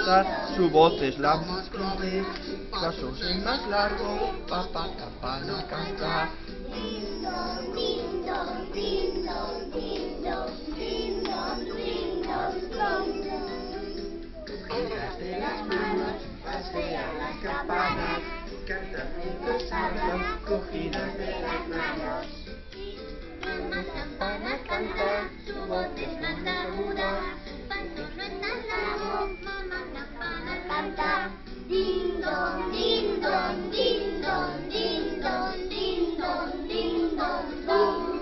cantar, su voz es la más grave, pasos es más largo, papá campana canta. Ding dong, ding dong, ding dong, ding dong, ding dong, ding dong, dong. Cogidas de las manos, pasean las campanas, cantan mientras hablan, cogidas de las manos. Mamá campana canta, su voz es más aguda, su paso no es tan largo, mamá campana canta. Ding dong, ding dong, ding dong, ding dong, ding dong, ding dong, dong.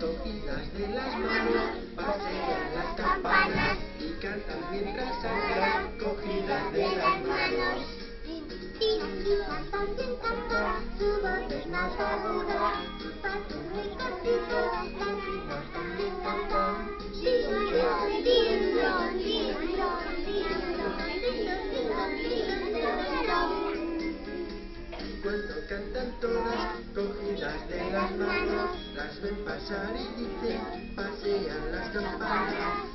Cogidas de las manos, pasean las campanas y cantan mientras hablan, cogidas de las manos. También canta, su voz es más aguda, su paso no es cortito, las niñas también cantan. Ding dong, ding dong, ding dong, ding dong, ding dong, ding dong, dong. Cuando cantan todas, cogidas de las manos, las ven pasar y dicen, pasean las campanas.